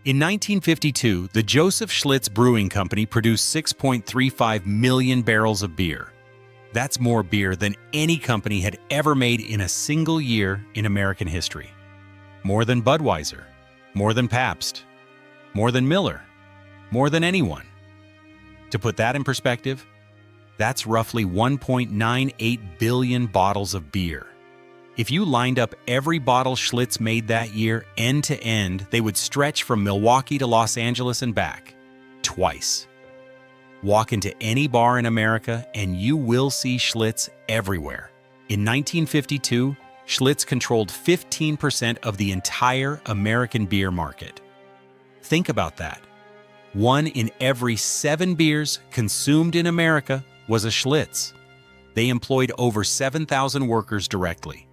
In 1952, the Joseph Schlitz Brewing Company produced 6.35 million barrels of beer. That's more beer than any company had ever made in a single year in American history. More than Budweiser, more than Pabst, more than Miller, more than anyone. To put that in perspective, that's roughly 1.98 billion bottles of beer. If you lined up every bottle Schlitz made that year end to end, they would stretch from Milwaukee to Los Angeles and back, twice. Walk into any bar in America and you will see Schlitz everywhere. In 1952, Schlitz controlled 15% of the entire American beer market. Think about that. 1 in every 7 beers consumed in America was a Schlitz. They employed over 7,000 workers directly.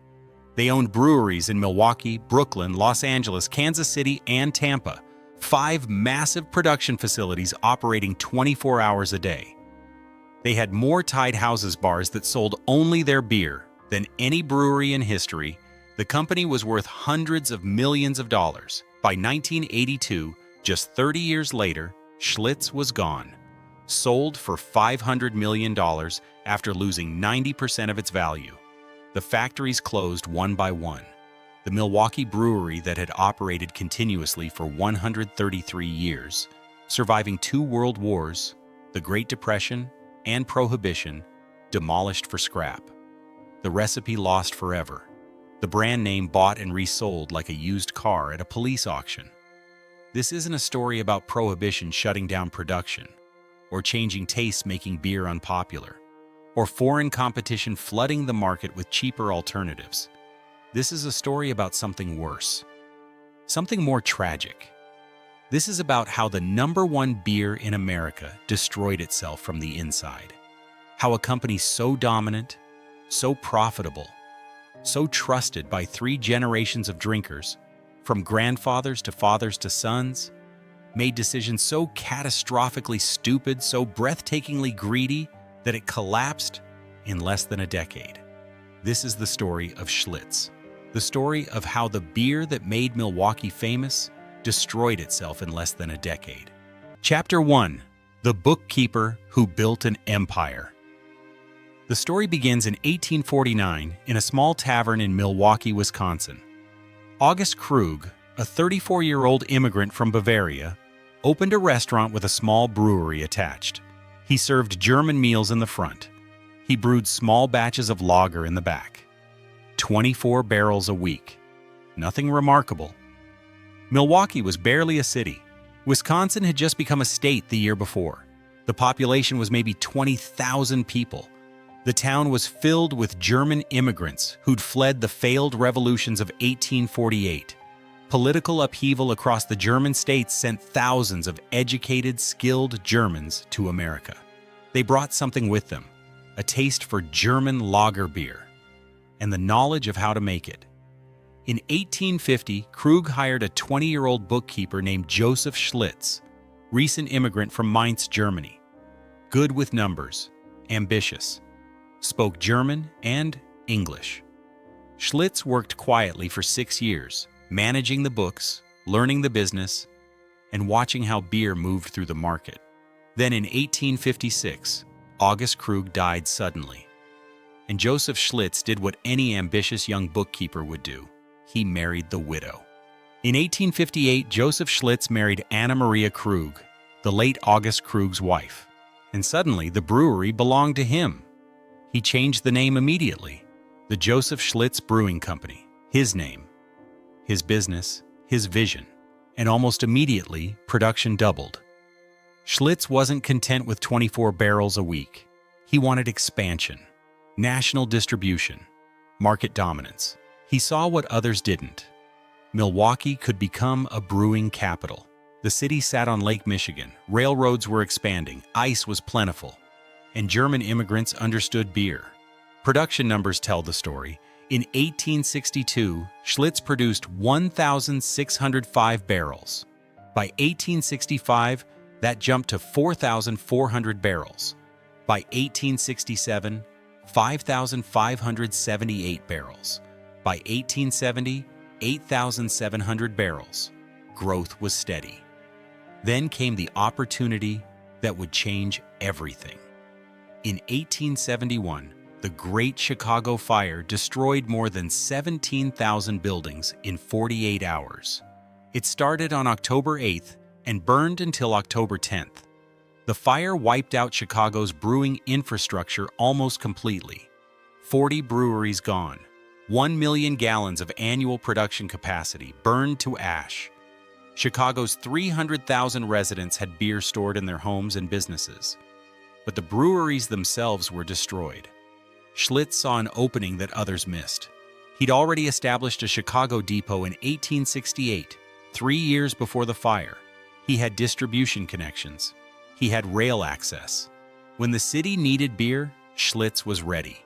They owned breweries in Milwaukee, Brooklyn, Los Angeles, Kansas City, and Tampa. 5 massive production facilities operating 24 hours a day. They had more tied houses bars that sold only their beer than any brewery in history. The company was worth hundreds of millions of dollars. By 1982, just 30 years later, Schlitz was gone. Sold for $500 million after losing 90% of its value. The factories closed one by one. The Milwaukee Brewery that had operated continuously for 133 years, surviving 2 world wars, the Great Depression, and Prohibition, demolished for scrap. The recipe lost forever. The brand name bought and resold like a used car at a police auction. This isn't a story about Prohibition shutting down production, or changing tastes making beer unpopular, or foreign competition flooding the market with cheaper alternatives. This is a story about something worse, something more tragic. This is about how the #1 beer in America destroyed itself from the inside. How a company so dominant, so profitable, so trusted by 3 generations of drinkers, from grandfathers to fathers to sons, made decisions so catastrophically stupid, so breathtakingly greedy, that it collapsed in less than a decade. This is the story of Schlitz, the story of how the beer that made Milwaukee famous destroyed itself in less than a decade. Chapter 1: The Bookkeeper Who Built an Empire. The story begins in 1849 in a small tavern in Milwaukee, Wisconsin. August Krug, a 34-year-old immigrant from Bavaria, opened a restaurant with a small brewery attached. He served German meals in the front. He brewed small batches of lager in the back. 24 barrels a week. Nothing remarkable. Milwaukee was barely a city. Wisconsin had just become a state the year before. The population was maybe 20,000 people. The town was filled with German immigrants who'd fled the failed revolutions of 1848. Political upheaval across the German states sent thousands of educated, skilled Germans to America. They brought something with them, a taste for German lager beer, and the knowledge of how to make it. In 1850, Krug hired a 20-year-old bookkeeper named Joseph Schlitz, recent immigrant from Mainz, Germany. Good with numbers, ambitious, spoke German and English. Schlitz worked quietly for 6 years, managing the books, learning the business, and watching how beer moved through the market. Then in 1856, August Krug died suddenly. And Joseph Schlitz did what any ambitious young bookkeeper would do. He married the widow. In 1858, Joseph Schlitz married Anna Maria Krug, the late August Krug's wife. And suddenly, the brewery belonged to him. He changed the name immediately. The Joseph Schlitz Brewing Company. His name. His business, his vision, and almost immediately, production doubled. Schlitz wasn't content with 24 barrels a week. He wanted expansion, national distribution, market dominance. He saw what others didn't. Milwaukee could become a brewing capital. The city sat on Lake Michigan, railroads were expanding, ice was plentiful, and German immigrants understood beer. Production numbers tell the story. In 1862, Schlitz produced 1,605 barrels. By 1865, that jumped to 4,400 barrels. By 1867, 5,578 barrels. By 1870, 8,700 barrels. growth was steady. Then came the opportunity that would change everything. In 1871, the Great Chicago Fire destroyed more than 17,000 buildings in 48 hours. It started on October 8th and burned until October 10th. The fire wiped out Chicago's brewing infrastructure almost completely. 40 breweries gone, 1 million gallons of annual production capacity burned to ash. Chicago's 300,000 residents had beer stored in their homes and businesses. But the breweries themselves were destroyed. Schlitz saw an opening that others missed. He'd already established a Chicago depot in 1868, 3 years before the fire. He had distribution connections. He had rail access. When the city needed beer, Schlitz was ready.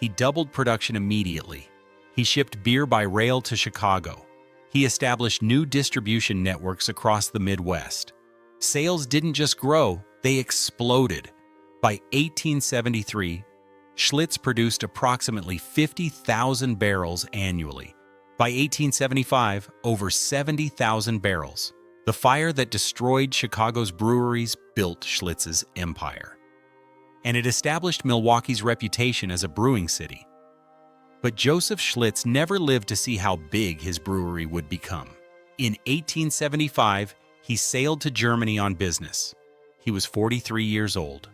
He doubled production immediately. He shipped beer by rail to Chicago. He established new distribution networks across the Midwest. Sales didn't just grow, they exploded. By 1873, Schlitz produced approximately 50,000 barrels annually. By 1875, over 70,000 barrels. The fire that destroyed Chicago's breweries built Schlitz's empire. And it established Milwaukee's reputation as a brewing city. But Joseph Schlitz never lived to see how big his brewery would become. In 1875, he sailed to Germany on business. He was 43 years old,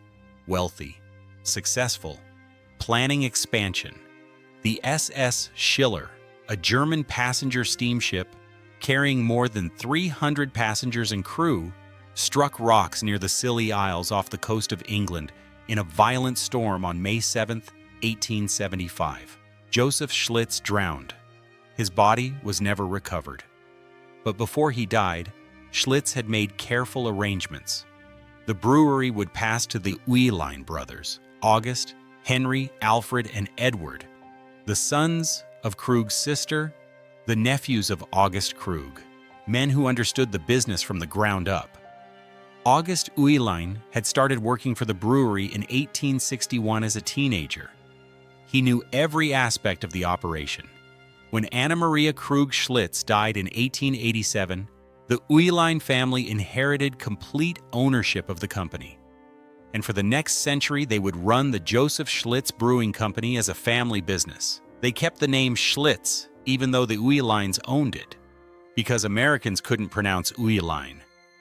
wealthy, successful, planning expansion. The SS Schiller, a German passenger steamship carrying more than 300 passengers and crew, struck rocks near the Scilly Isles off the coast of England in a violent storm on May 7, 1875. Joseph Schlitz drowned. His body was never recovered. But before he died, Schlitz had made careful arrangements. The brewery would pass to the Uihlein brothers, August, Henry, Alfred, and Edward, the sons of Krug's sister, the nephews of August Krug, men who understood the business from the ground up. August Uihlein had started working for the brewery in 1861 as a teenager. He knew every aspect of the operation. When Anna Maria Krug Schlitz died in 1887, the Uihlein family inherited complete ownership of the company. And for the next century, they would run the Joseph Schlitz Brewing Company as a family business. They kept the name Schlitz, even though the Uihleins owned it, because Americans couldn't pronounce Uihlein,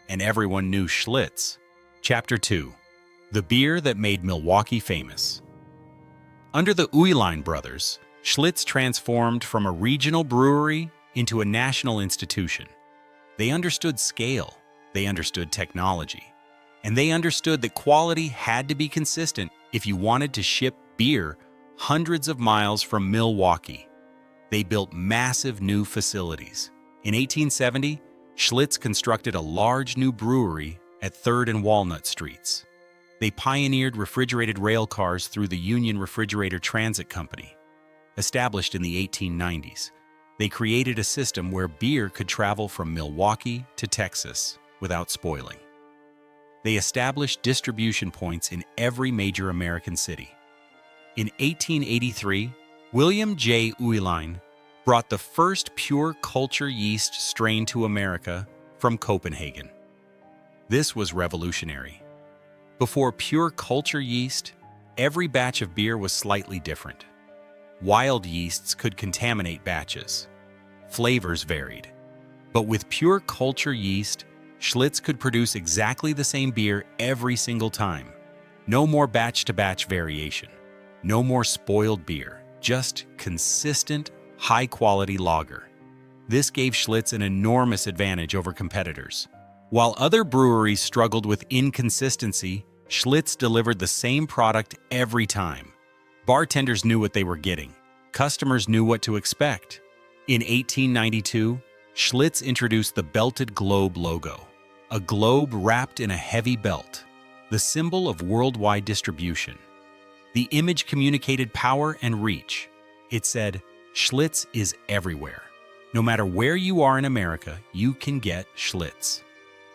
and everyone knew Schlitz. Chapter 2. The beer that made Milwaukee famous. Under the Uihlein brothers, Schlitz transformed from a regional brewery into a national institution. They understood scale, they understood technology, and they understood that quality had to be consistent if you wanted to ship beer hundreds of miles from Milwaukee. They built massive new facilities. In 1870, Schlitz constructed a large new brewery at 3rd and Walnut Streets. They pioneered refrigerated rail cars through the Union Refrigerator Transit Company. Established in the 1890s, they created a system where beer could travel from Milwaukee to Texas without spoiling. They established distribution points in every major American city. In 1883, William J. Uihlein brought the first pure culture yeast strain to America from Copenhagen. This was revolutionary. Before pure culture yeast, every batch of beer was slightly different. Wild yeasts could contaminate batches. Flavors varied. But with pure culture yeast, Schlitz could produce exactly the same beer every single time. No more batch-to-batch variation. No more spoiled beer. Just consistent, high-quality lager. This gave Schlitz an enormous advantage over competitors. While other breweries struggled with inconsistency, Schlitz delivered the same product every time. Bartenders knew what they were getting. Customers knew what to expect. In 1892, Schlitz introduced the belted globe logo, a globe wrapped in a heavy belt, the symbol of worldwide distribution. The image communicated power and reach. It said, Schlitz is everywhere. No matter where you are in America, you can get Schlitz.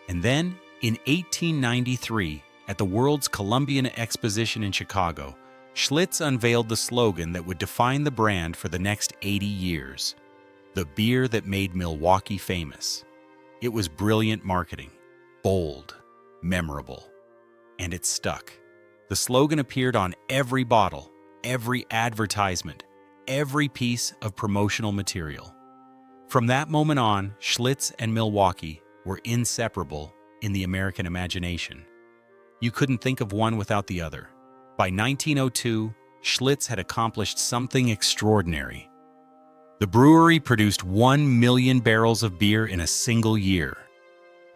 And then, in 1893, at the World's Columbian Exposition in Chicago, Schlitz unveiled the slogan that would define the brand for the next 80 years, the beer that made Milwaukee famous. It was brilliant marketing, bold, memorable, and it stuck. The slogan appeared on every bottle, every advertisement, every piece of promotional material. From that moment on, Schlitz and Milwaukee were inseparable in the American imagination. You couldn't think of one without the other. By 1902, Schlitz had accomplished something extraordinary. The brewery produced 1 million barrels of beer in a single year.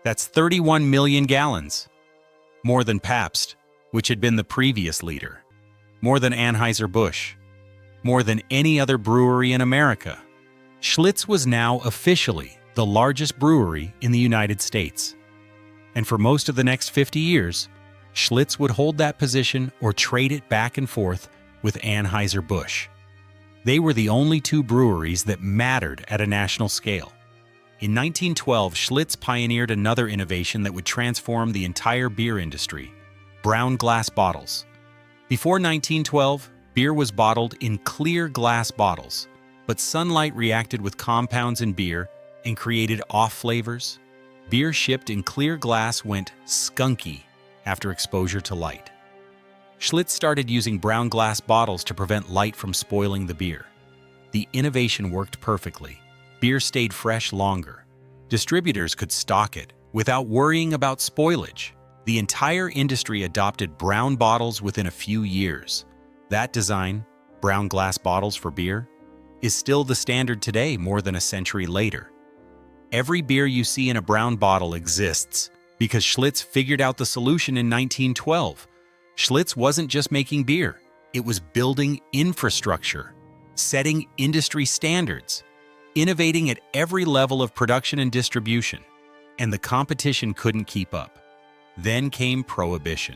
That's 31 million gallons. More than Pabst, which had been the previous leader. More than Anheuser-Busch. More than any other brewery in America. Schlitz was now officially the largest brewery in the United States. And for most of the next 50 years, Schlitz would hold that position or trade it back and forth with Anheuser-Busch. They were the only two breweries that mattered at a national scale. In 1912, Schlitz pioneered another innovation that would transform the entire beer industry: brown glass bottles. Before 1912, beer was bottled in clear glass bottles, but sunlight reacted with compounds in beer and created off flavors. Beer shipped in clear glass went skunky after exposure to light. Schlitz started using brown glass bottles to prevent light from spoiling the beer. The innovation worked perfectly. Beer stayed fresh longer. Distributors could stock it without worrying about spoilage. The entire industry adopted brown bottles within a few years. That design, brown glass bottles for beer, is still the standard today more than a century later. Every beer you see in a brown bottle exists because Schlitz figured out the solution in 1912. Schlitz wasn't just making beer, it was building infrastructure, setting industry standards, innovating at every level of production and distribution, and the competition couldn't keep up. Then came Prohibition.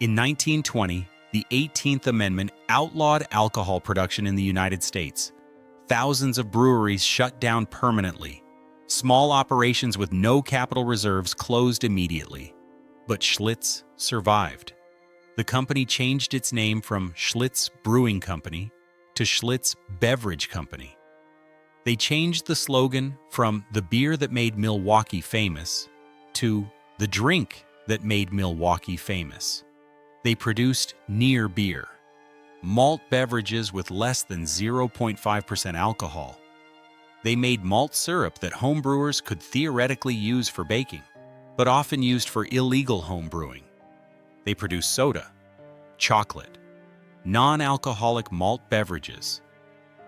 In 1920, the 18th Amendment outlawed alcohol production in the United States. Thousands of breweries shut down permanently. Small operations with no capital reserves closed immediately. But Schlitz survived. The company changed its name from Schlitz Brewing Company to Schlitz Beverage Company. They changed the slogan from the beer that made Milwaukee famous to the drink that made Milwaukee famous. They produced near beer, malt beverages with less than 0.5% alcohol. They made malt syrup that homebrewers could theoretically use for baking, but often used for illegal home brewing. They produced soda, chocolate, non-alcoholic malt beverages,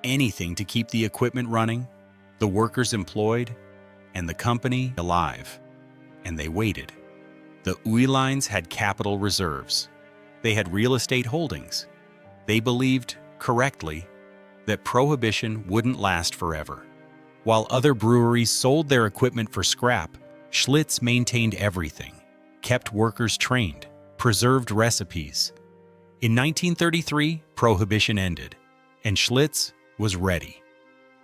anything to keep the equipment running, the workers employed, and the company alive. And they waited. The Uihleins had capital reserves. They had real estate holdings. They believed, correctly, that Prohibition wouldn't last forever. While other breweries sold their equipment for scrap, Schlitz maintained everything, kept workers trained, preserved recipes. In 1933, Prohibition ended, and Schlitz was ready.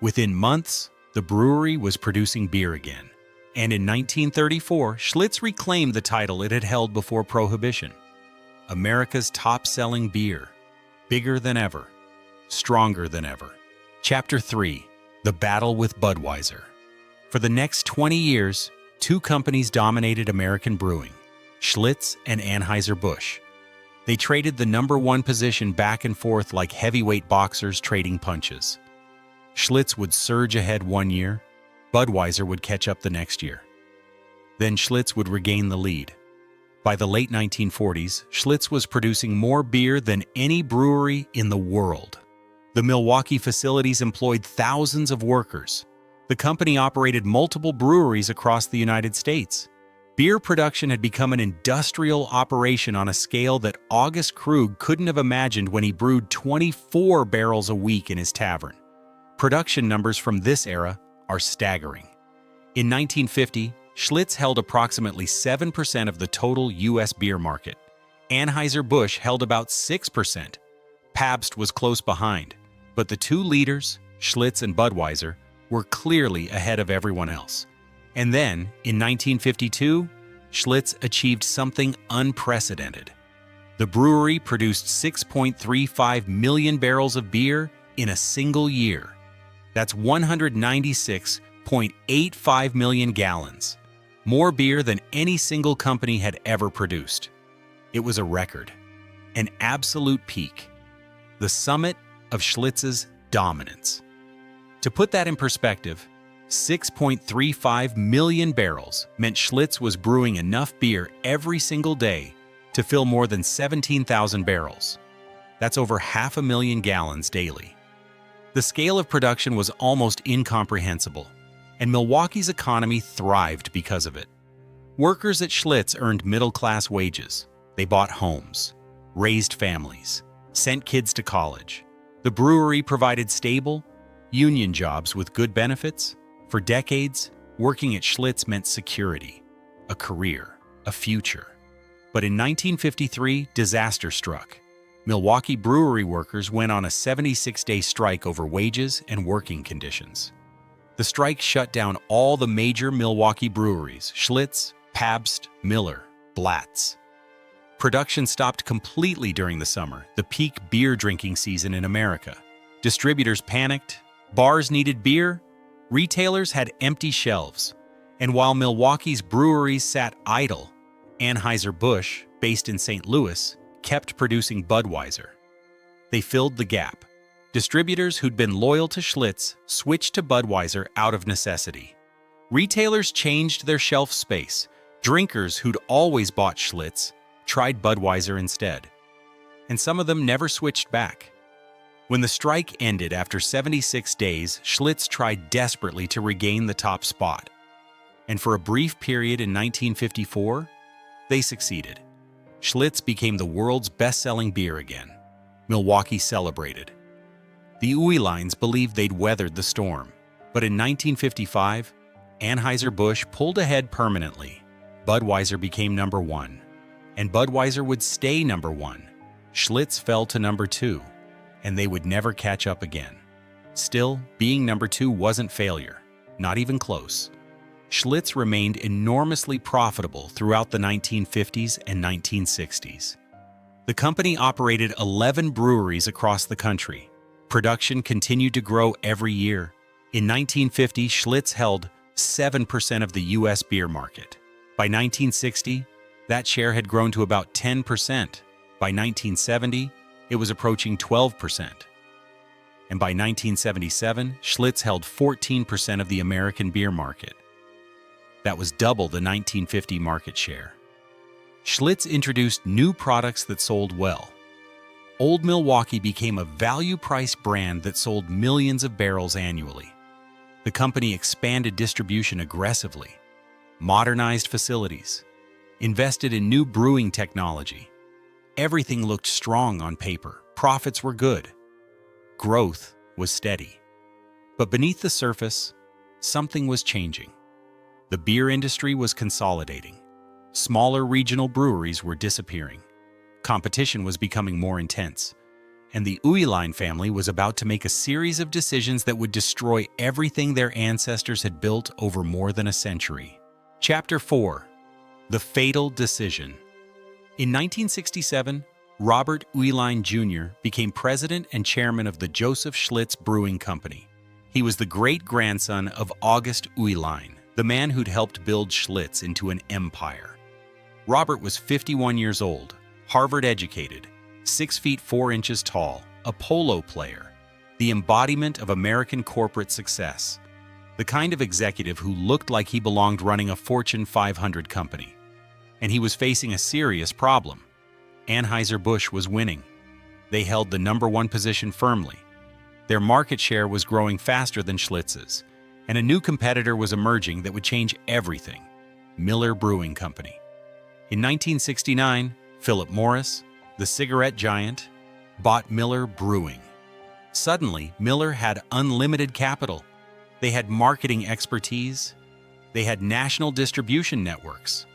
Within months, the brewery was producing beer again. And in 1934, Schlitz reclaimed the title it had held before Prohibition. America's top-selling beer, bigger than ever, stronger than ever. Chapter 3: The Battle with Budweiser. For the next 20 years, two companies dominated American brewing, Schlitz and Anheuser-Busch. They traded the #1 position back and forth like heavyweight boxers trading punches. Schlitz would surge ahead one year, Budweiser would catch up the next year. Then Schlitz would regain the lead. By the late 1940s, Schlitz was producing more beer than any brewery in the world. The Milwaukee facilities employed thousands of workers. The company operated multiple breweries across the United States. Beer production had become an industrial operation on a scale that August Krug couldn't have imagined when he brewed 24 barrels a week in his tavern. Production numbers from this era are staggering. In 1950, Schlitz held approximately 7% of the total U.S. beer market. Anheuser-Busch held about 6%. Pabst was close behind, but the two leaders, Schlitz and Budweiser, were clearly ahead of everyone else. And then, in 1952, Schlitz achieved something unprecedented. The brewery produced 6.35 million barrels of beer in a single year. That's 196 6.85 million gallons, more beer than any single company had ever produced. It was a record, an absolute peak, the summit of Schlitz's dominance. To put that in perspective, 6.35 million barrels meant Schlitz was brewing enough beer every single day to fill more than 17,000 barrels. That's over 500,000 gallons daily. The scale of production was almost incomprehensible, and Milwaukee's economy thrived because of it. Workers at Schlitz earned middle-class wages. They bought homes, raised families, sent kids to college. The brewery provided stable, union jobs with good benefits. For decades, working at Schlitz meant security, a career, a future. But in 1953, disaster struck. Milwaukee brewery workers went on a 76-day strike over wages and working conditions. The strike shut down all the major Milwaukee breweries: Schlitz, Pabst, Miller, Blatz. Production stopped completely during the summer, the peak beer drinking season in America. Distributors panicked, bars needed beer, retailers had empty shelves. And while Milwaukee's breweries sat idle, Anheuser-Busch, based in St. Louis, kept producing Budweiser. They filled the gap. Distributors who'd been loyal to Schlitz switched to Budweiser out of necessity. Retailers changed their shelf space. Drinkers who'd always bought Schlitz tried Budweiser instead. And some of them never switched back. When the strike ended after 76 days, Schlitz tried desperately to regain the top spot. And for a brief period in 1954, they succeeded. Schlitz became the world's best-selling beer again. Milwaukee celebrated. The Uihleins believed they'd weathered the storm. But in 1955, Anheuser-Busch pulled ahead permanently. Budweiser became number one. And Budweiser would stay number one. Schlitz fell to number two, and they would never catch up again. Still, being number two wasn't failure, not even close. Schlitz remained enormously profitable throughout the 1950s and 1960s. The company operated 11 breweries across the country. Production continued to grow every year. In 1950, Schlitz held 7% of the U.S. beer market. By 1960, that share had grown to about 10%. By 1970, it was approaching 12%. And by 1977, Schlitz held 14% of the American beer market. That was double the 1950 market share. Schlitz introduced new products that sold well. Old Milwaukee became a value-priced brand that sold millions of barrels annually. The company expanded distribution aggressively, modernized facilities, invested in new brewing technology. Everything looked strong on paper. Profits were good. Growth was steady. But beneath the surface, something was changing. The beer industry was consolidating. Smaller regional breweries were disappearing. Competition was becoming more intense. And the Uihlein family was about to make a series of decisions that would destroy everything their ancestors had built over more than a century. Chapter 4. The Fatal Decision. In 1967, Robert Uihlein Jr. became president and chairman of the Joseph Schlitz Brewing Company. He was the great-grandson of August Uihlein, the man who'd helped build Schlitz into an empire. Robert was 51 years old, Harvard-educated, 6 feet 4 inches tall, a polo player, the embodiment of American corporate success, the kind of executive who looked like he belonged running a Fortune 500 company. And he was facing a serious problem. Anheuser-Busch was winning. They held the #1 position firmly. Their market share was growing faster than Schlitz's, and a new competitor was emerging that would change everything: Miller Brewing Company. In 1969, Philip Morris, the cigarette giant, bought Miller Brewing. Suddenly, Miller had unlimited capital. They had marketing expertise. They had national distribution networks.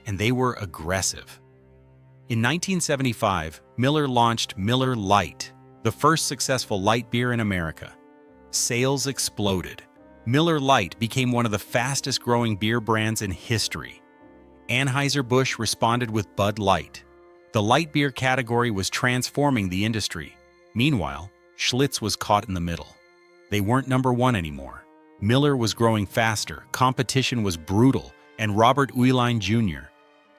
And they were aggressive. In 1975, Miller launched Miller Lite, the first successful light beer in America. Sales exploded. Miller Lite became one of the fastest-growing beer brands in history. Anheuser-Busch responded with Bud Light. The light beer category was transforming the industry. Meanwhile, Schlitz was caught in the middle. They weren't #1 anymore. Miller was growing faster, competition was brutal, and Robert Uihlein Jr.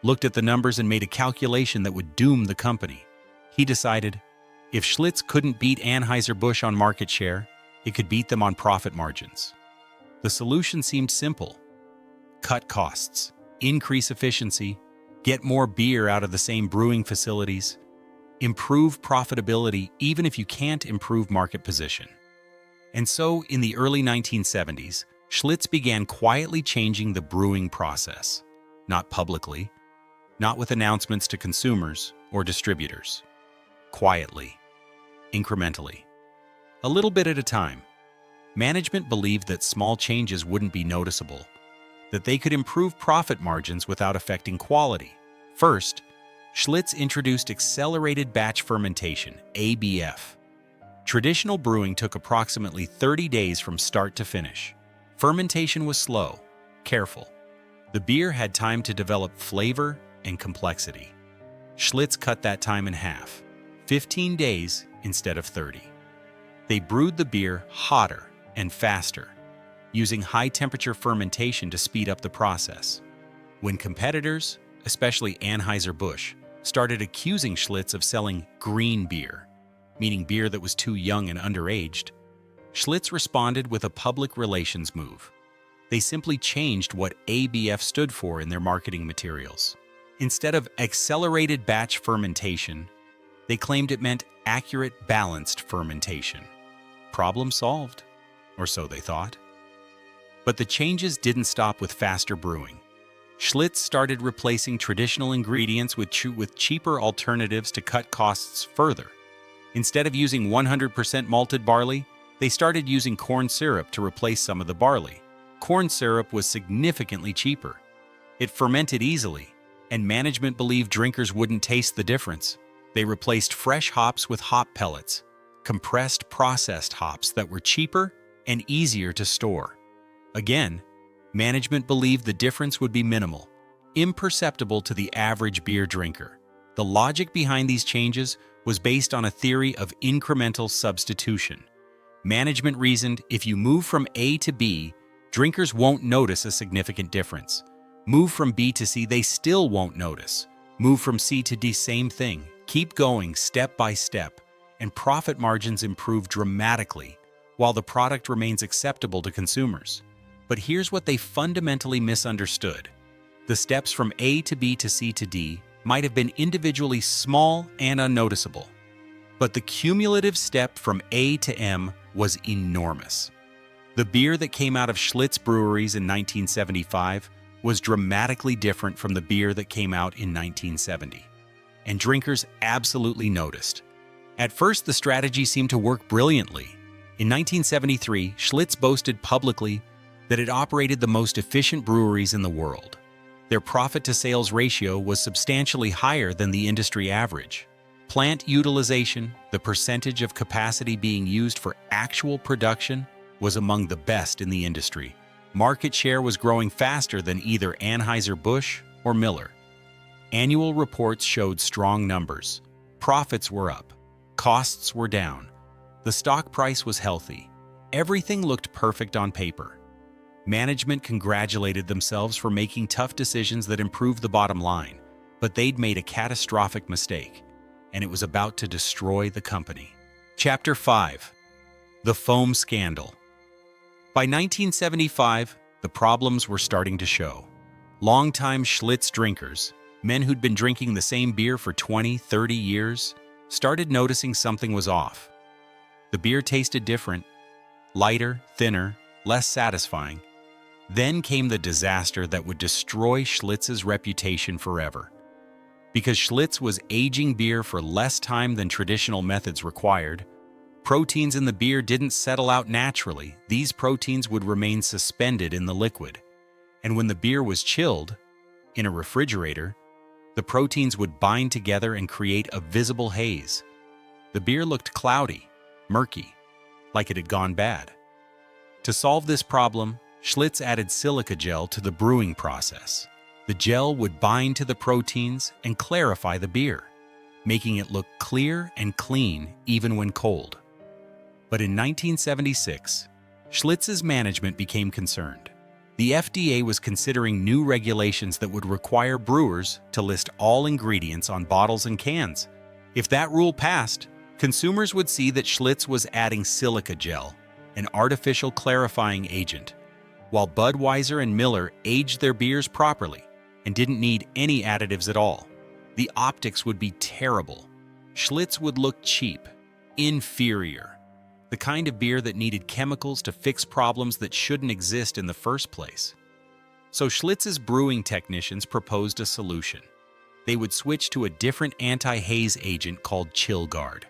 looked at the numbers and made a calculation that would doom the company. He decided, if Schlitz couldn't beat Anheuser-Busch on market share, it could beat them on profit margins. The solution seemed simple. Cut costs, increase efficiency, get more beer out of the same brewing facilities, improve profitability even if you can't improve market position. And so, in the early 1970s, Schlitz began quietly changing the brewing process. Not publicly, not with announcements to consumers or distributors. Quietly, incrementally, a little bit at a time. Management believed that small changes wouldn't be noticeable, that they could improve profit margins without affecting quality. First, Schlitz introduced accelerated batch fermentation, ABF. Traditional brewing took approximately 30 days from start to finish. Fermentation was slow, careful. The beer had time to develop flavor and complexity. Schlitz cut that time in half, 15 days instead of 30. They brewed the beer hotter and faster, using high-temperature fermentation to speed up the process. When competitors, especially Anheuser-Busch, started accusing Schlitz of selling green beer, meaning beer that was too young and underaged, Schlitz responded with a public relations move. They simply changed what ABF stood for in their marketing materials. Instead of accelerated batch fermentation, they claimed it meant accurate, balanced fermentation. Problem solved, or so they thought. But the changes didn't stop with faster brewing. Schlitz started replacing traditional ingredients with cheaper alternatives to cut costs further. Instead of using 100% malted barley, they started using corn syrup to replace some of the barley. Corn syrup was significantly cheaper. It fermented easily, and management believed drinkers wouldn't taste the difference. They replaced fresh hops with hop pellets, compressed processed hops that were cheaper and easier to store. Again, management believed the difference would be minimal, imperceptible to the average beer drinker. The logic behind these changes was based on a theory of incremental substitution. Management reasoned if you move from A to B, drinkers won't notice a significant difference. Move from B to C, they still won't notice. Move from C to D, same thing. Keep going step by step, and profit margins improve dramatically while the product remains acceptable to consumers. But here's what they fundamentally misunderstood. The steps from A to B to C to D might have been individually small and unnoticeable, but the cumulative step from A to M was enormous. The beer that came out of Schlitz breweries in 1975 was dramatically different from the beer that came out in 1970, and drinkers absolutely noticed. At first, the strategy seemed to work brilliantly. In 1973, Schlitz boasted publicly that it operated the most efficient breweries in the world. Their profit-to-sales ratio was substantially higher than the industry average. Plant utilization, the percentage of capacity being used for actual production, was among the best in the industry. Market share was growing faster than either Anheuser-Busch or Miller. Annual reports showed strong numbers. Profits were up. Costs were down. The stock price was healthy. Everything looked perfect on paper. Management congratulated themselves for making tough decisions that improved the bottom line, but they'd made a catastrophic mistake, and it was about to destroy the company. Chapter 5. The Foam Scandal. By 1975, the problems were starting to show. Longtime Schlitz drinkers, men who'd been drinking the same beer for 20, 30 years, started noticing something was off. The beer tasted different, lighter, thinner, less satisfying. Then came the disaster that would destroy Schlitz's reputation forever. Because Schlitz was aging beer for less time than traditional methods required, proteins in the beer didn't settle out naturally. These proteins would remain suspended in the liquid. And when the beer was chilled, in a refrigerator, the proteins would bind together and create a visible haze. The beer looked cloudy, murky, like it had gone bad. To solve this problem, Schlitz added silica gel to the brewing process. The gel would bind to the proteins and clarify the beer, making it look clear and clean even when cold. But in 1976, Schlitz's management became concerned. The FDA was considering new regulations that would require brewers to list all ingredients on bottles and cans. If that rule passed, consumers would see that Schlitz was adding silica gel, an artificial clarifying agent, while Budweiser and Miller aged their beers properly and didn't need any additives at all. The optics would be terrible. Schlitz would look cheap, inferior, the kind of beer that needed chemicals to fix problems that shouldn't exist in the first place. So Schlitz's brewing technicians proposed a solution. They would switch to a different anti-haze agent called Chill Guard.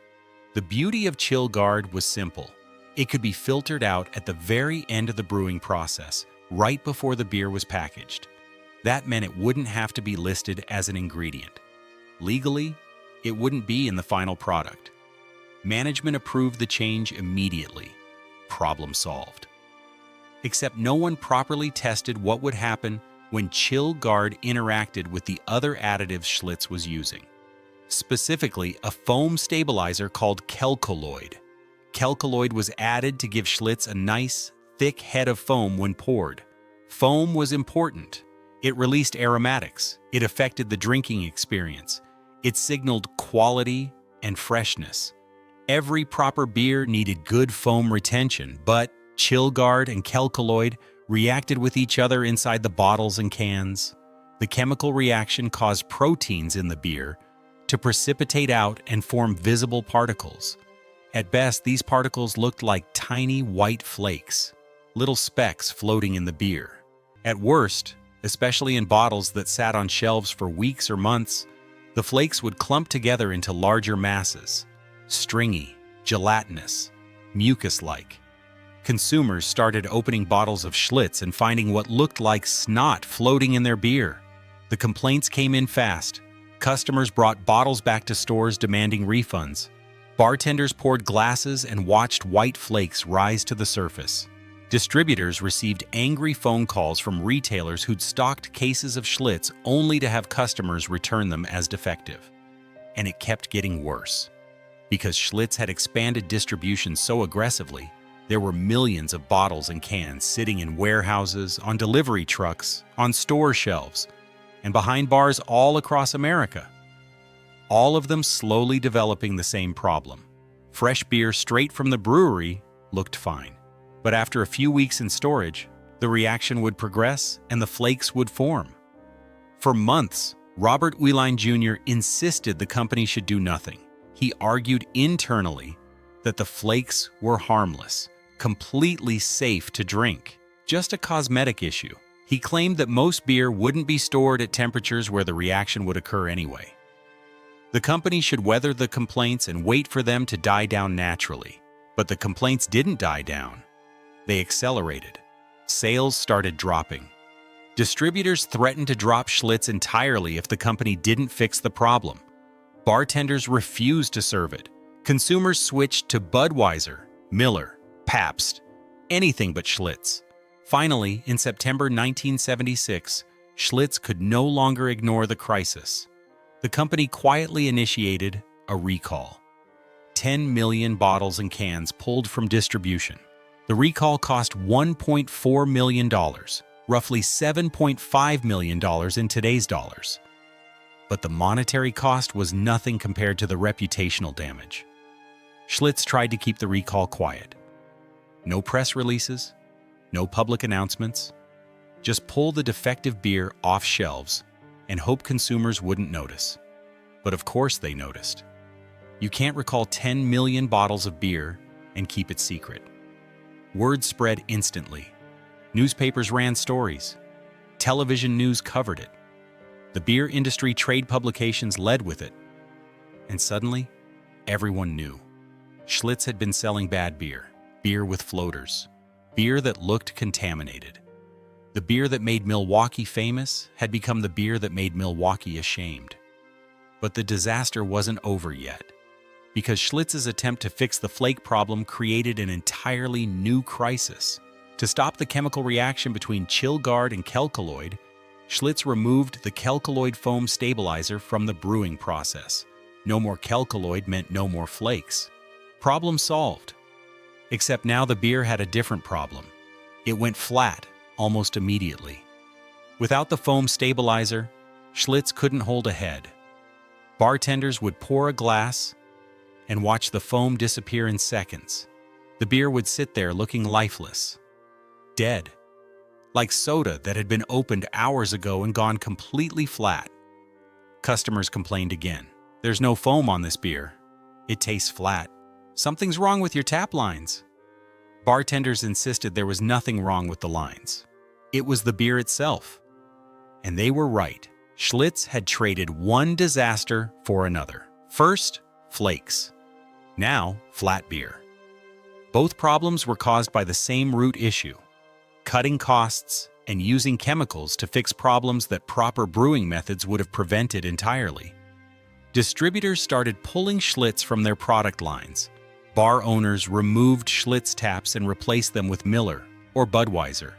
The beauty of Chill Guard was simple. It could be filtered out at the very end of the brewing process, right before the beer was packaged. That meant it wouldn't have to be listed as an ingredient. Legally, it wouldn't be in the final product. Management approved the change immediately. Problem solved. Except no one properly tested what would happen when Chill Guard interacted with the other additives Schlitz was using. Specifically, a foam stabilizer called chelcolloid. Chelcolloid was added to give Schlitz a nice, thick head of foam when poured. Foam was important. It released aromatics. It affected the drinking experience. It signaled quality and freshness. Every proper beer needed good foam retention, but Chill Guard and chelcolloid reacted with each other inside the bottles and cans. The chemical reaction caused proteins in the beer to precipitate out and form visible particles. At best, these particles looked like tiny white flakes, little specks floating in the beer. At worst, especially in bottles that sat on shelves for weeks or months, the flakes would clump together into larger masses, stringy, gelatinous, mucus-like. Consumers started opening bottles of Schlitz and finding what looked like snot floating in their beer. The complaints came in fast. Customers brought bottles back to stores demanding refunds. Bartenders poured glasses and watched white flakes rise to the surface. Distributors received angry phone calls from retailers who'd stocked cases of Schlitz only to have customers return them as defective. And it kept getting worse. Because Schlitz had expanded distribution so aggressively, there were millions of bottles and cans sitting in warehouses, on delivery trucks, on store shelves, and behind bars all across America. All of them slowly developing the same problem. Fresh beer straight from the brewery looked fine. But after a few weeks in storage, the reaction would progress and the flakes would form. For months, Robert Uihlein Jr. insisted the company should do nothing. He argued internally that the flakes were harmless, completely safe to drink, just a cosmetic issue. He claimed that most beer wouldn't be stored at temperatures where the reaction would occur anyway. The company should weather the complaints and wait for them to die down naturally. But the complaints didn't die down. They accelerated. Sales started dropping. Distributors threatened to drop Schlitz entirely if the company didn't fix the problem. Bartenders refused to serve it. Consumers switched to Budweiser, Miller, Pabst, anything but Schlitz. Finally, in September 1976, Schlitz could no longer ignore the crisis. The company quietly initiated a recall. 10 million bottles and cans pulled from distribution. The recall cost $1.4 million, roughly $7.5 million in today's dollars. But the monetary cost was nothing compared to the reputational damage. Schlitz tried to keep the recall quiet. No press releases, no public announcements. Just pull the defective beer off shelves and hope consumers wouldn't notice. But of course they noticed. You can't recall 10 million bottles of beer and keep it secret. Word spread instantly. Newspapers ran stories. Television news covered it. The beer industry trade publications led with it. And suddenly, everyone knew. Schlitz had been selling bad beer, beer with floaters, beer that looked contaminated. The beer that made Milwaukee famous had become the beer that made Milwaukee ashamed. But the disaster wasn't over yet, because Schlitz's attempt to fix the flake problem created an entirely new crisis. To stop the chemical reaction between Chill Guard and chelcolloid, Schlitz removed the chelcolloid foam stabilizer from the brewing process. No more chelcolloid meant no more flakes. Problem solved. Except now the beer had a different problem. It went flat almost immediately. Without the foam stabilizer, Schlitz couldn't hold a head. Bartenders would pour a glass and watch the foam disappear in seconds. The beer would sit there looking lifeless, dead, like soda that had been opened hours ago and gone completely flat. Customers complained again. "There's no foam on this beer. It tastes flat. Something's wrong with your tap lines." Bartenders insisted there was nothing wrong with the lines. It was the beer itself. And they were right. Schlitz had traded one disaster for another. First, flakes. Now, flat beer. Both problems were caused by the same root issue: cutting costs and using chemicals to fix problems that proper brewing methods would have prevented entirely. Distributors started pulling Schlitz from their product lines. Bar owners removed Schlitz taps and replaced them with Miller or Budweiser.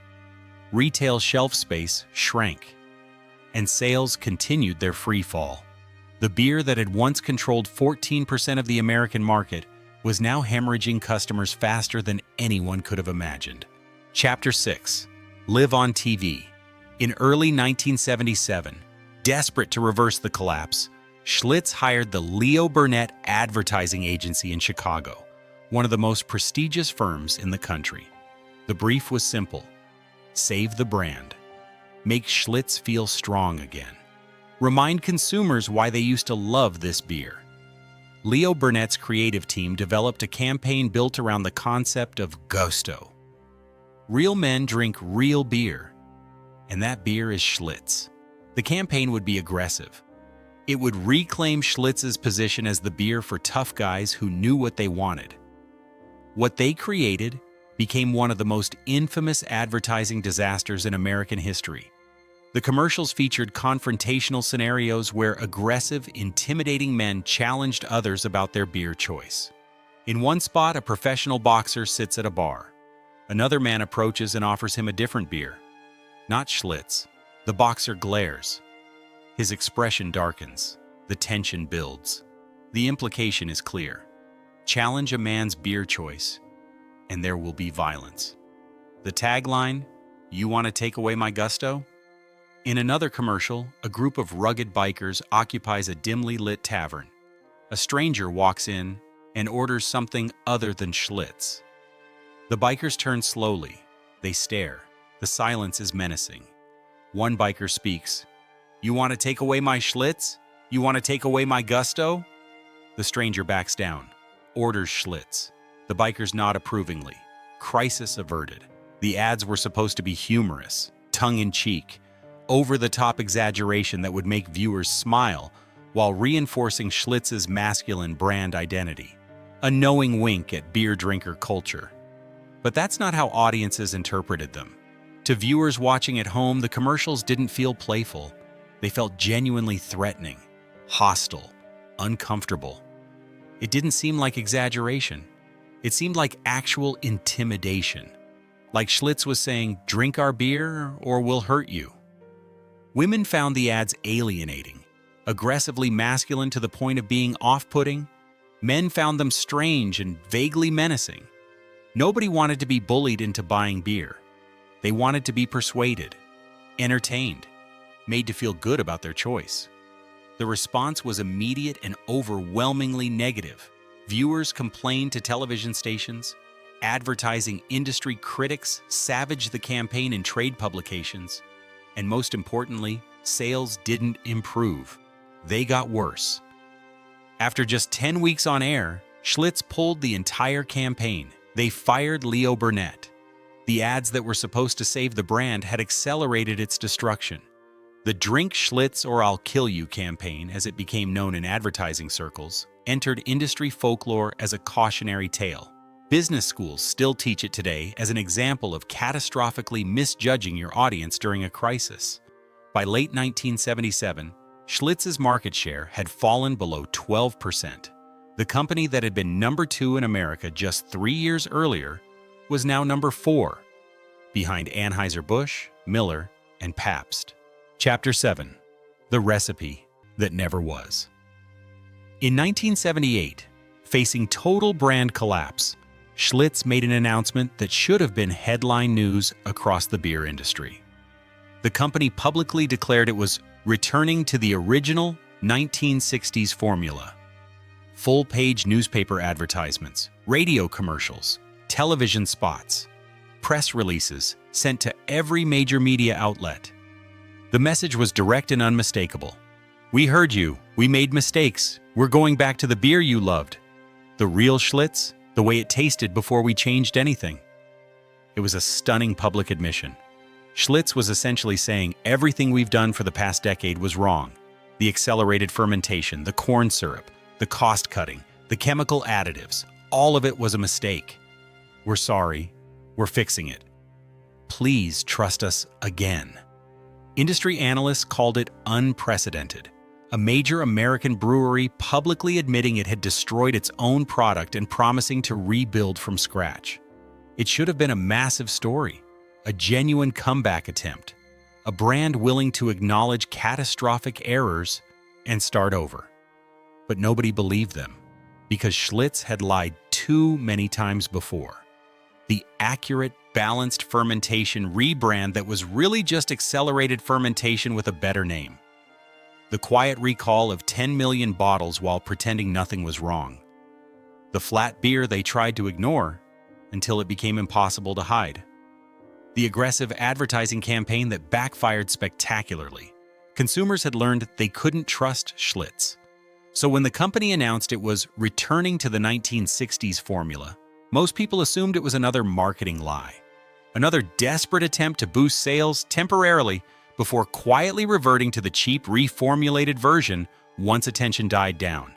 Retail shelf space shrank, and sales continued their free fall. The beer that had once controlled 14% of the American market was now hemorrhaging customers faster than anyone could have imagined. Chapter 6. Live on TV. In early 1977, desperate to reverse the collapse, Schlitz hired the Leo Burnett Advertising Agency in Chicago, one of the most prestigious firms in the country. The brief was simple: save the brand. Make Schlitz feel strong again. Remind consumers why they used to love this beer. Leo Burnett's creative team developed a campaign built around the concept of gusto. Real men drink real beer, and that beer is Schlitz. The campaign would be aggressive. It would reclaim Schlitz's position as the beer for tough guys who knew what they wanted. What they created became one of the most infamous advertising disasters in American history. The commercials featured confrontational scenarios where aggressive, intimidating men challenged others about their beer choice. In one spot, a professional boxer sits at a bar. Another man approaches and offers him a different beer. Not Schlitz. The boxer glares. His expression darkens. The tension builds. The implication is clear. Challenge a man's beer choice, and there will be violence. The tagline, "You want to take away my gusto?" In another commercial, a group of rugged bikers occupies a dimly lit tavern. A stranger walks in and orders something other than Schlitz. The bikers turn slowly. They stare. The silence is menacing. One biker speaks. "You want to take away my Schlitz? You want to take away my gusto?" The stranger backs down, orders Schlitz. The bikers nod approvingly. Crisis averted. The ads were supposed to be humorous, tongue-in-cheek, over-the-top exaggeration that would make viewers smile while reinforcing Schlitz's masculine brand identity. A knowing wink at beer drinker culture. But that's not how audiences interpreted them. To viewers watching at home, the commercials didn't feel playful. They felt genuinely threatening, hostile, uncomfortable. It didn't seem like exaggeration. It seemed like actual intimidation. Like Schlitz was saying, "Drink our beer or we'll hurt you." Women found the ads alienating, aggressively masculine to the point of being off-putting. Men found them strange and vaguely menacing. Nobody wanted to be bullied into buying beer. They wanted to be persuaded, entertained, made to feel good about their choice. The response was immediate and overwhelmingly negative. Viewers complained to television stations. Advertising industry critics savaged the campaign in trade publications. And most importantly, sales didn't improve. They got worse. After just 10 weeks on air, Schlitz pulled the entire campaign. They fired Leo Burnett. The ads that were supposed to save the brand had accelerated its destruction. The "Drink Schlitz or I'll Kill You" campaign, as it became known in advertising circles, entered industry folklore as a cautionary tale. Business schools still teach it today as an example of catastrophically misjudging your audience during a crisis. By late 1977, Schlitz's market share had fallen below 12%. The company that had been number 2 in America just 3 years earlier was now number 4, behind Anheuser-Busch, Miller, and Pabst. Chapter 7. The Recipe That Never Was. In 1978, facing total brand collapse, Schlitz made an announcement that should have been headline news across the beer industry. The company publicly declared it was returning to the original 1960s formula. Full-page newspaper advertisements, radio commercials, television spots, press releases sent to every major media outlet. The message was direct and unmistakable. "We heard you. We made mistakes. We're going back to the beer you loved. The real Schlitz, the way it tasted before we changed anything." It was a stunning public admission. Schlitz was essentially saying everything we've done for the past decade was wrong. The accelerated fermentation, the corn syrup, the cost cutting, the chemical additives, all of it was a mistake. We're sorry. We're fixing it. Please trust us again. Industry analysts called it unprecedented. A major American brewery publicly admitting it had destroyed its own product and promising to rebuild from scratch. It should have been a massive story, a genuine comeback attempt, a brand willing to acknowledge catastrophic errors and start over. But nobody believed them, because Schlitz had lied too many times before. The accurate, balanced fermentation rebrand that was really just accelerated fermentation with a better name. The quiet recall of 10 million bottles while pretending nothing was wrong. The flat beer they tried to ignore until it became impossible to hide. The aggressive advertising campaign that backfired spectacularly. Consumers had learned they couldn't trust Schlitz. So when the company announced it was returning to the 1960s formula, most people assumed it was another marketing lie. Another desperate attempt to boost sales temporarily before quietly reverting to the cheap reformulated version once attention died down.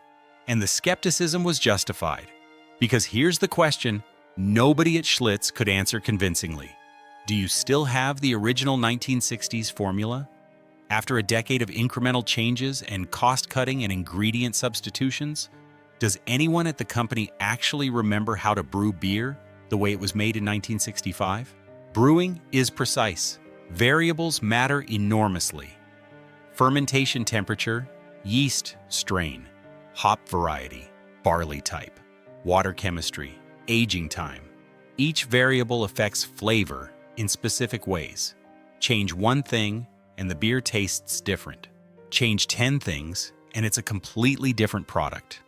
And the skepticism was justified. Because here's the question nobody at Schlitz could answer convincingly. Do you still have the original 1960s formula? After a decade of incremental changes and cost-cutting and ingredient substitutions, does anyone at the company actually remember how to brew beer the way it was made in 1965? Brewing is precise. Variables matter enormously. Fermentation temperature, yeast strain, hop variety, barley type, water chemistry, aging time. Each variable affects flavor in specific ways. Change one thing and the beer tastes different. Change 10 things and it's a completely different product.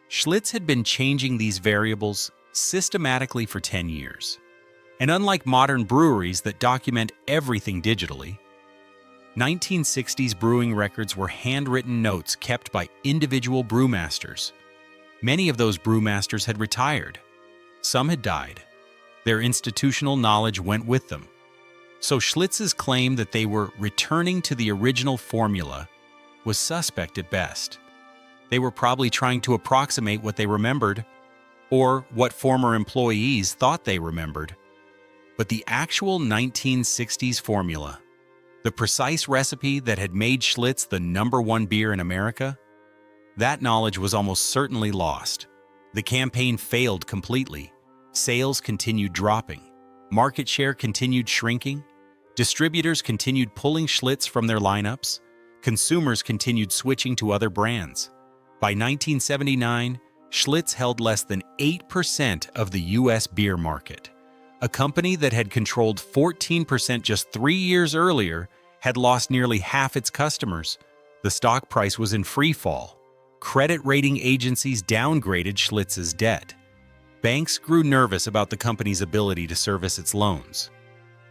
Schlitz had been changing these variables systematically for 10 years. And unlike modern breweries that document everything digitally, 1960s brewing records were handwritten notes kept by individual brewmasters. Many of those brewmasters had retired. Some had died. Their institutional knowledge went with them. So Schlitz's claim that they were returning to the original formula was suspect at best. They were probably trying to approximate what they remembered, or what former employees thought they remembered. But the actual 1960s formula, the precise recipe that had made Schlitz the #1 beer in America, that knowledge was almost certainly lost. The campaign failed completely. Sales continued dropping. Market share continued shrinking. Distributors continued pulling Schlitz from their lineups. Consumers continued switching to other brands. By 1979, Schlitz held less than 8% of the U.S. beer market. A company that had controlled 14% just 3 years earlier had lost nearly half its customers. The stock price was in free fall. Credit rating agencies downgraded Schlitz's debt. Banks grew nervous about the company's ability to service its loans.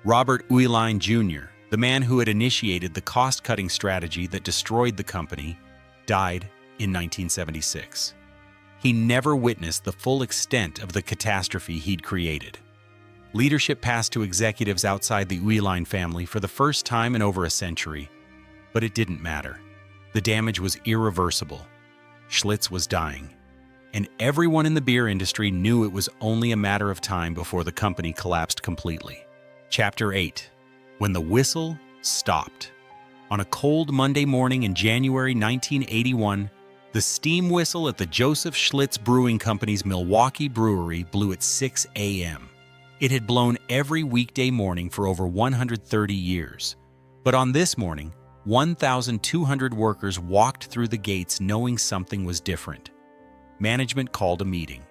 Robert Uihlein Jr., the man who had initiated the cost-cutting strategy that destroyed the company, died in 1976. He never witnessed the full extent of the catastrophe he'd created. Leadership passed to executives outside the Uihlein family for the first time in over a century, but it didn't matter. The damage was irreversible. Schlitz was dying, and everyone in the beer industry knew it was only a matter of time before the company collapsed completely. Chapter 8. When the Whistle Stopped. On a cold Monday morning in January 1981, the steam whistle at the Joseph Schlitz Brewing Company's Milwaukee Brewery blew at 6 a.m. It had blown every weekday morning for over 130 years. But on this morning, 1,200 workers walked through the gates knowing something was different. Management called a meeting.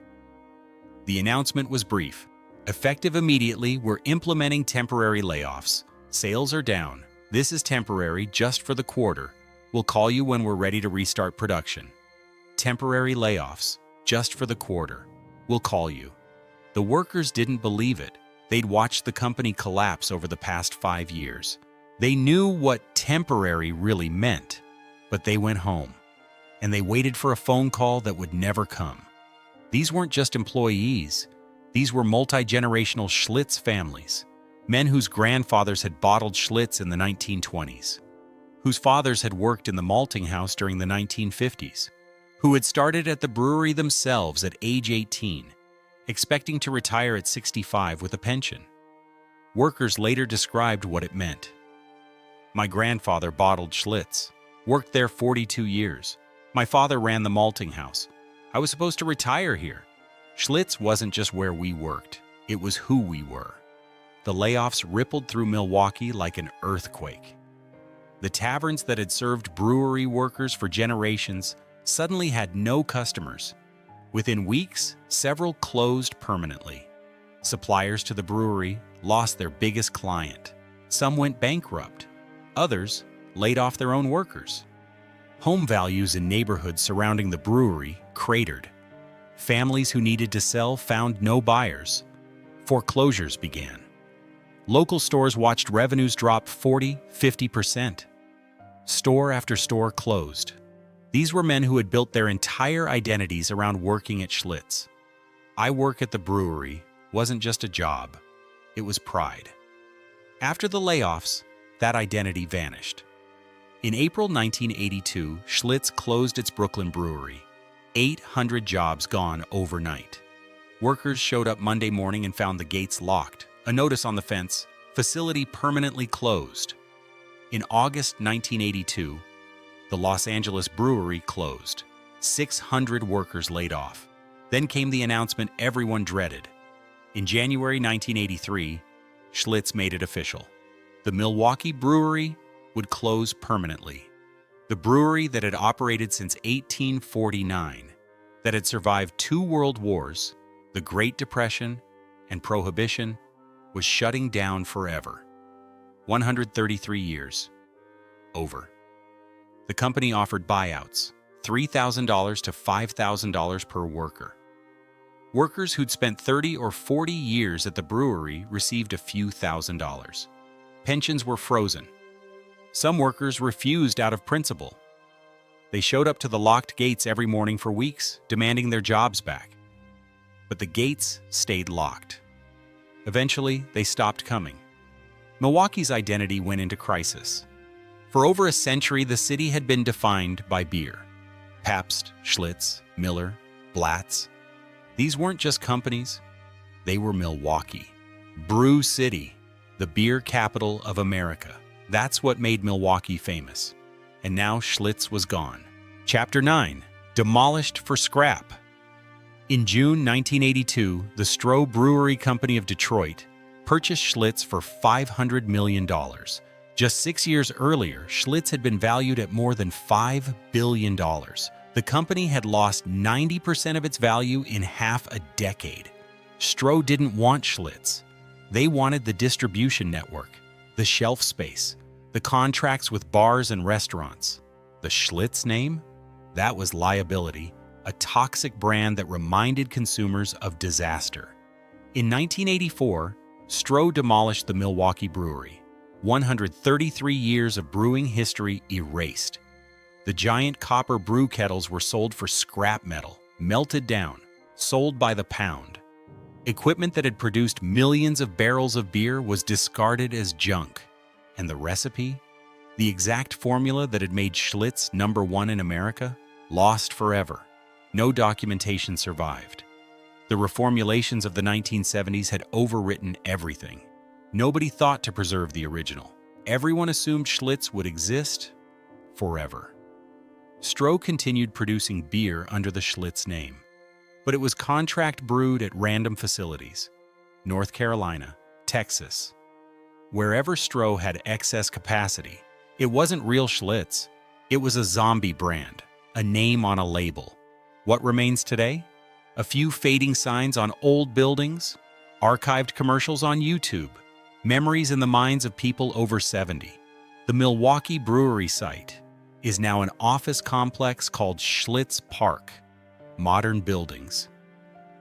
The announcement was brief. Effective immediately, we're implementing temporary layoffs. Sales are down. This is temporary, just for the quarter. We'll call you when we're ready to restart production. Temporary layoffs, just for the quarter. We'll call you. The workers didn't believe it. They'd watched the company collapse over the past 5 years. They knew what temporary really meant, but they went home, and they waited for a phone call that would never come. These weren't just employees. These were multi-generational Schlitz families, men whose grandfathers had bottled Schlitz in the 1920s, whose fathers had worked in the malting house during the 1950s, who had started at the brewery themselves at age 18, expecting to retire at 65 with a pension. Workers later described what it meant. My grandfather bottled Schlitz, worked there 42 years. My father ran the malting house. I was supposed to retire here. Schlitz wasn't just where we worked, it was who we were. The layoffs rippled through Milwaukee like an earthquake. The taverns that had served brewery workers for generations suddenly had no customers. Within weeks, several closed permanently. Suppliers to the brewery lost their biggest client. Some went bankrupt. Others laid off their own workers. Home values in neighborhoods surrounding the brewery cratered. Families who needed to sell found no buyers. Foreclosures began. Local stores watched revenues drop 40–50%. Store after store closed. These were men who had built their entire identities around working at Schlitz. I work at the brewery wasn't just a job, it was pride. After the layoffs, that identity vanished. In April 1982, Schlitz closed its Brooklyn brewery. 800 jobs gone overnight. Workers showed up Monday morning and found the gates locked. A notice on the fence, facility permanently closed. In August 1982, the Los Angeles brewery closed. 600 workers laid off. Then came the announcement everyone dreaded. In January 1983, Schlitz made it official. The Milwaukee brewery would close permanently. The brewery that had operated since 1849, that had survived 2 world wars, the Great Depression, and Prohibition, was shutting down forever. 133 years. Over. The company offered buyouts, $3,000 to $5,000 per worker. Workers who'd spent 30 or 40 years at the brewery received a few $1,000s. Pensions were frozen. Some workers refused out of principle. They showed up to the locked gates every morning for weeks, demanding their jobs back. But the gates stayed locked. Eventually, they stopped coming. Milwaukee's identity went into crisis. For over a century, the city had been defined by beer. Pabst, Schlitz, Miller, Blatz. These weren't just companies. They were Milwaukee. Brew City, the beer capital of America. That's what made Milwaukee famous. And now Schlitz was gone. Chapter 9. Demolished for scrap. In June 1982, the Stroh Brewery Company of Detroit purchased Schlitz for $500 million. Just 6 years earlier, Schlitz had been valued at more than $5 billion. The company had lost 90% of its value in half a decade. Stroh didn't want Schlitz. They wanted the distribution network, the shelf space, the contracts with bars and restaurants. The Schlitz name? That was liability, a toxic brand that reminded consumers of disaster. In 1984, Stroh demolished the Milwaukee Brewery. 133 years of brewing history erased. The giant copper brew kettles were sold for scrap metal, melted down, sold by the pound. Equipment that had produced millions of barrels of beer was discarded as junk. And the recipe? The exact formula that had made Schlitz #1 in America? Lost forever. No documentation survived. The reformulations of the 1970s had overwritten everything. Nobody thought to preserve the original. Everyone assumed Schlitz would exist forever. Stroh continued producing beer under the Schlitz name, but it was contract brewed at random facilities. North Carolina, Texas. Wherever Stroh had excess capacity, it wasn't real Schlitz. It was a zombie brand, a name on a label. What remains today? A few fading signs on old buildings, archived commercials on YouTube, memories in the minds of people over 70. The Milwaukee Brewery site is now an office complex called Schlitz Park. Modern buildings,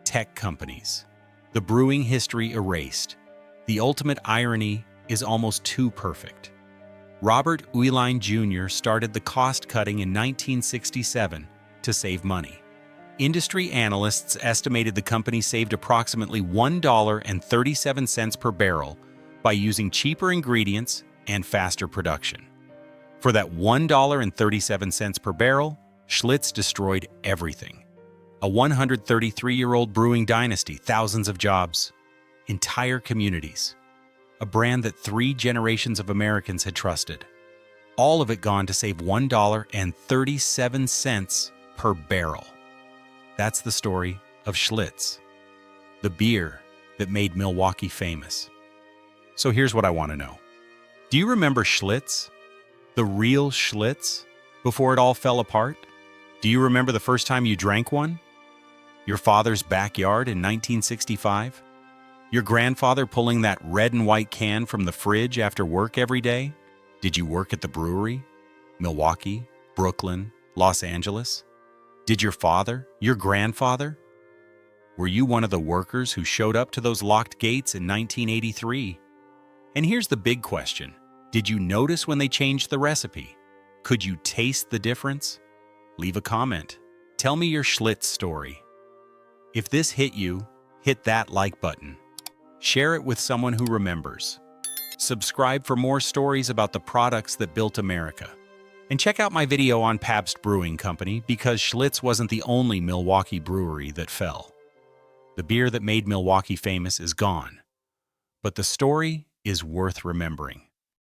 tech companies, the brewing history erased. The ultimate irony is almost too perfect. Robert Uihlein Jr. started the cost-cutting in 1967 to save money. Industry analysts estimated the company saved approximately $1.37 per barrel by using cheaper ingredients and faster production. For that $1.37 per barrel, Schlitz destroyed everything. A 133-year-old brewing dynasty, thousands of jobs, entire communities. A brand that 3 generations of Americans had trusted. All of it gone to save $1.37 per barrel. That's the story of Schlitz, the beer that made Milwaukee famous. So here's what I want to know. Do you remember Schlitz? The real Schlitz? Before it all fell apart? Do you remember the first time you drank one? Your father's backyard in 1965? Your grandfather pulling that red and white can from the fridge after work every day? Did you work at the brewery? Milwaukee, Brooklyn, Los Angeles? Did your father, your grandfather? Were you one of the workers who showed up to those locked gates in 1983? And here's the big question. Did you notice when they changed the recipe? Could you taste the difference? Leave a comment. Tell me your Schlitz story. If this hit you, hit that like button. Share it with someone who remembers. Subscribe for more stories about the products that built America. And check out my video on Pabst Brewing Company because Schlitz wasn't the only Milwaukee brewery that fell. The beer that made Milwaukee famous is gone. But the story is worth remembering.